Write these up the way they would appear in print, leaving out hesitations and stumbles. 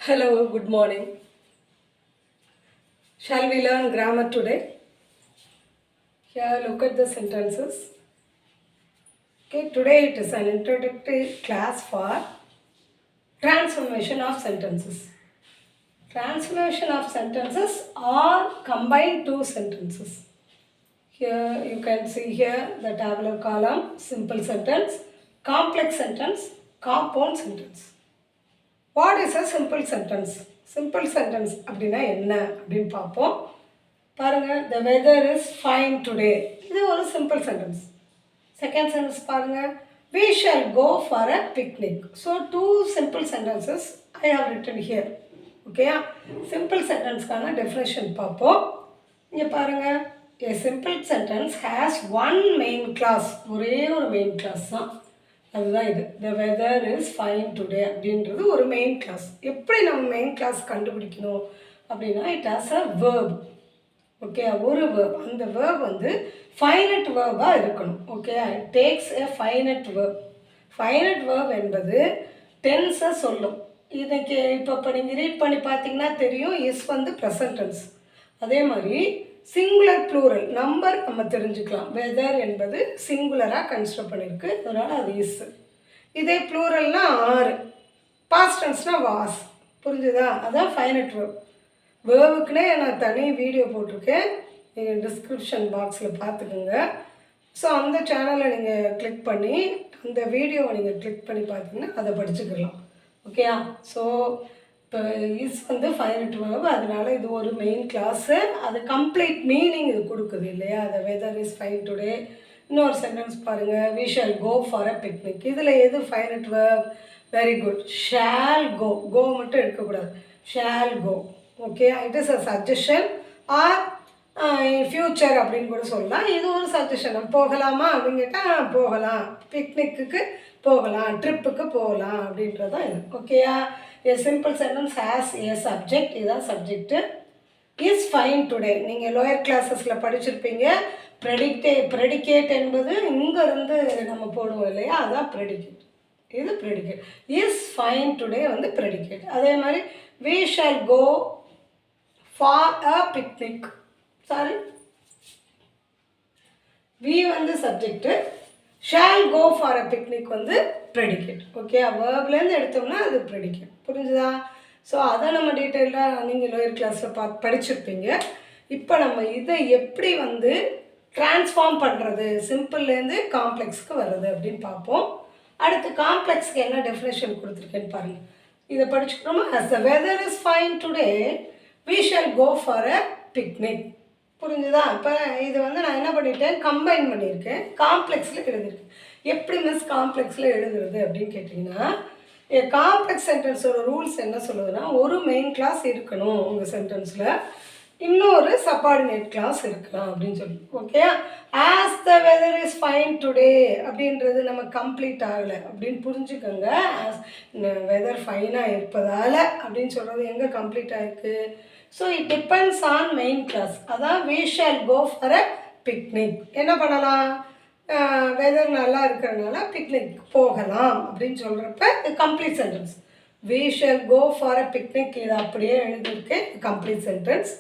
Hello, good morning. Shall we learn grammar today? Here, look at the sentences. Okay, today it is an introductory class for transformation of sentences. Transformation of sentences or combine two sentences. Here you can see here the tabular column, simple sentence, complex sentence, compound sentence. What is a simple sentence? Simple sentence அப்படின்னா என்ன அப்படின்னு பார்ப்போம். பாருங்கள், the weather is fine today, இது ஒரு simple sentence. Second sentence பாருங்கள், we shall go for a picnic. So two simple sentences I have written here. ஓகேயா? Simple சென்டென்ஸ்க்கான definition பார்ப்போம். இங்கே பாருங்கள், a simple sentence has one main class. ஒரே ஒரு main clause தான். அதுதான் இது. The weather is fine today அப்படின்றது ஒரு மெயின் கிளாஸ். எப்படி நம்ம மெயின் கிளாஸ் கண்டுபிடிக்கணும் அப்படின்னா, it has a verb. Okay, ஒரு வேர்ப். அந்த வேர்ப் வந்து ஃபைனட் வேர்பாக இருக்கணும். Okay, it takes a finite verb. Finite verb என்பது டென்ஸை சொல்லும். இதுக்கு இப்போ நீங்கள் ரீட் பண்ணி பார்த்தீங்கன்னா தெரியும், இஸ் வந்து ப்ரெசன்ட் டென்ஸ். அதே மாதிரி சிங்குலர் ப்ளூரல் நம்பர் நம்ம தெரிஞ்சுக்கலாம். வெதர் என்பது சிங்குலராக கன்சிடர் பண்ணியிருக்கு, அதனால் அது இஸ். இதே ப்ளூரல்னால் 6, பாஸ்ட் டென்ஸ்னால் வாஸ். புரிஞ்சுதா? அதான் ஃபைனட் வேர்ப். வேர்வுக்குனே நான் தனி வீடியோ போட்டிருக்கேன், நீங்கள் டிஸ்கிரிப்ஷன் பாக்ஸில் பார்த்துக்குங்க. ஸோ அந்த சேனலை நீங்கள் கிளிக் பண்ணி அந்த வீடியோவை நீங்கள் கிளிக் பண்ணி பார்த்தீங்கன்னா அதை படிச்சுக்கலாம். ஓகேயா? ஸோ இப்போ இஸ் வந்து ஃபைனட் வேர்ப், அதனால இது ஒரு மெயின் கிளாஸு. அது கம்ப்ளீட் மீனிங் இது கொடுக்குது இல்லையா? The weather is fine today. இன்னொரு சென்டென்ஸ் பாருங்கள், we shall go for a picnic. இதில் எது finite verb? Very good, shall go. Go மட்டும் எடுக்கக்கூடாது, shall go. Okay, it is a suggestion or future அப்படின்னு கூட சொல்லலாம். இது ஒரு சஜஷன். நம்ம போகலாமா அப்படின்னு கேட்டால் போகலாம், பிக்னிக்கு போகலாம், ட்ரிப்புக்கு போகலாம் அப்படின்றதான் இது. ஓகேயா? A simple sentence has a subject. இதுதான் சப்ஜெக்ட். Is fine today. நீங்கள் லோயர் கிளாஸஸில் படிச்சிருப்பீங்க. ப்ரெடிகேட் என்பது இங்கேருந்து நம்ம போடுவோம் இல்லையா? அதுதான் ப்ரெடிகேட். இது ப்ரெடிகேட். இஸ் ஃபைன் டுடே வந்து ப்ரெடிகேட். அதே மாதிரி we shall go for a picnic. Sorry, we வந்து subject, shall go for a picnic வந்து ப்ரெடிகேட். ஓகே, வேர்ப்லேருந்து எடுத்தோம்னா அது ப்ரெடிகேட். புரிஞ்சுதா? ஸோ அதை நம்ம டீட்டெயிலாக நீங்கள் லோயர் கிளாஸில் படிச்சிருப்பீங்க. இப்போ நம்ம இதை எப்படி வந்து ட்ரான்ஸ்ஃபார்ம் பண்ணுறது, சிம்பிள்லேருந்து காம்ப்ளெக்ஸ்க்கு வர்றது அப்படின்னு பார்ப்போம். அடுத்து காம்ப்ளெக்ஸ்க்கு என்ன டெஃபினேஷன் கொடுத்துருக்கேன்னு பாருங்கள். இதை படிச்சுக்கிறோமா? As the weather is fine today we shall go for a picnic. புரிஞ்சுதா? இப்போ இது வந்து நான் என்ன பண்ணிட்டேன், கம்பைன் பண்ணியிருக்கேன், காம்ப்ளெக்ஸில் எழுதியிருக்கேன். எப்படி மிஸ் காம்ப்ளெக்ஸில் எழுதுறது அப்படின்னு கேட்டிங்கன்னா, காம்ப்ளெக்ஸ் சென்டென்ஸோட ரூல்ஸ் என்ன சொல்லுதுன்னா, ஒரு மெயின் கிளாஸ் இருக்கணும் உங்கள் சென்டென்ஸில், இன்னொரு சப்பார்டினேட் கிளாஸ் இருக்கலாம் அப்படின்னு சொல்லி. Okay, as the weather is fine today அப்படின்றது நம்ம கம்ப்ளீட் ஆகலை அப்படின்னு புரிஞ்சுக்கோங்க. ஆஸ் வெதர் ஃபைனாக இருப்பதால் அப்படின்னு சொல்கிறது எங்கே கம்ப்ளீட் ஆகிருக்கு? So it depends on main clause. அதான் we shall go for a picnic. என்ன பண்ணலாம்? வெதர் நல்லா இருக்கிறதுனால பிக்னிக் போகலாம் அப்படின்னு சொல்கிறப்ப இது complete sentence. we shall go for a picnic இது அப்படியே எழுதியிருக்கேன், கம்ப்ளீட் சென்டென்ஸ்.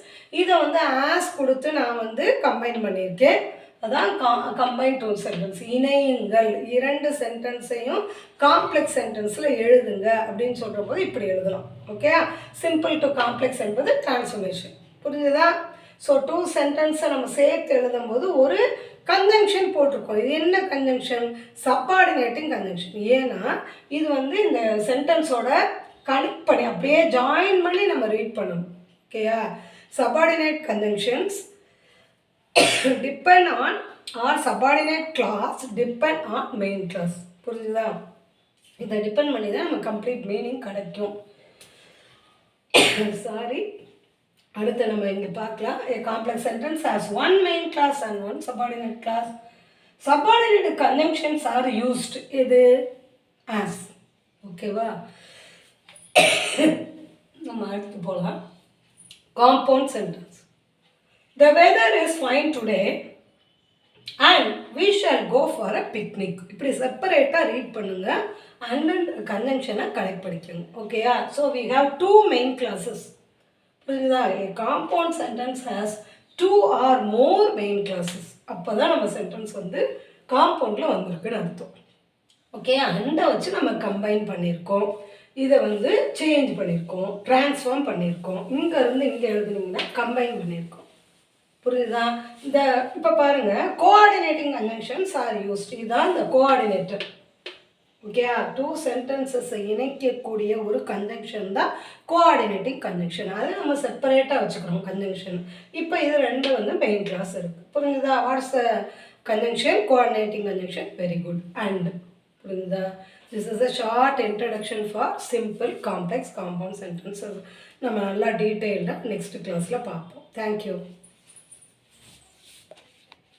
இதை வந்து ஆஸ் கொடுத்து நான் வந்து கம்பைன் பண்ணியிருக்கேன், அதான் கம்பைன் டூ சென்டென்ஸ். இணையுங்கள், இரண்டு சென்டென்ஸையும் காம்ப்ளெக்ஸ் சென்டென்ஸில் எழுதுங்க அப்படின்னு சொல்கிற போது இப்படி எழுதலாம். ஓகே, சிம்பிள் டு காம்ப்ளெக்ஸ் என்பது டிரான்ஸ்ஃபர்மேஷன். புரிஞ்சுதா? ஸோ டூ சென்டென்ஸை நம்ம சேர்த்து எழுதும்போது ஒரு கன்ஜங்ஷன் போட்டிருக்கோம். இது என்ன கன்ஜங்ஷன்? Subordinating conjunction. ஏன்னா இது வந்து இந்த சென்டென்ஸோட கனெக்ட் பண்ணி அப்படியே ஜாயின் பண்ணி நம்ம ரீட் பண்ணணும். ஓகேயா? Subordinate conjunctions depend on or subordinate class depend on main class. புரிஞ்சுதா? இதை டிபெண்ட் பண்ணி தான் நம்ம கம்ப்ளீட் மீனிங் கிடைக்கும். சாரி, அடுத்து நம்ம இங்கே பார்க்கலாம். A complex sentence has one main class and one subordinate class. Subordinate conjunctions are used இது as. ஓகேவா? நம்ம அடுத்து போகலாம். Compound sentence. The weather is fine today. And we shall go for a picnic. இப்படி செப்பரேட்டாக ரீட் பண்ணுங்க and கன்ஜங்ஷனை collect படிக்கணும். ஓகேயா? So we have two main classes. புரியுதா? a compound sentence has two or more main classes. அப்போ தான் நம்ம sentence வந்து காம்பவுண்டில் வந்திருக்குன்னு அர்த்தம். ஓகே, அண்டை வச்சு நம்ம கம்பைன் பண்ணியிருக்கோம், இதை வந்து சேஞ்ச் பண்ணியிருக்கோம், ட்ரான்ஸ்ஃபார்ம் பண்ணியிருக்கோம். இங்கேருந்து இங்கே எழுதுனீங்கன்னா கம்பைன் பண்ணியிருக்கோம். புரியுதா? இந்த இப்போ பாருங்கள், கோஆர்டினேட்டிங் கன்ஜங்ஷன்ஸ் ஆர் யூஸ்ட். இதுதான் இந்த கோஆர்டினேட்டர். ஓகே, டூ சென்டென்சஸை இணைக்கக்கூடிய ஒரு கன்ஜங்ஷன் தான் கோஆர்டினேட்டிங் கன்ஜங்ஷன். அதை நம்ம செப்பரேட்டாக வச்சுக்கிறோம் கன்ஜங்ஷன். இப்போ இது ரெண்டு வந்து மெயின் கிளாஸ் இருக்குது. புரியுதா? What's the conjunction? Coordinating conjunction. Very good. And புரியுதா? This is a short introduction for simple complex compound sentences. நம்ம நல்லா டீட்டெயில்டாக நெக்ஸ்ட் கிளாஸில் பார்ப்போம். தேங்க்யூ.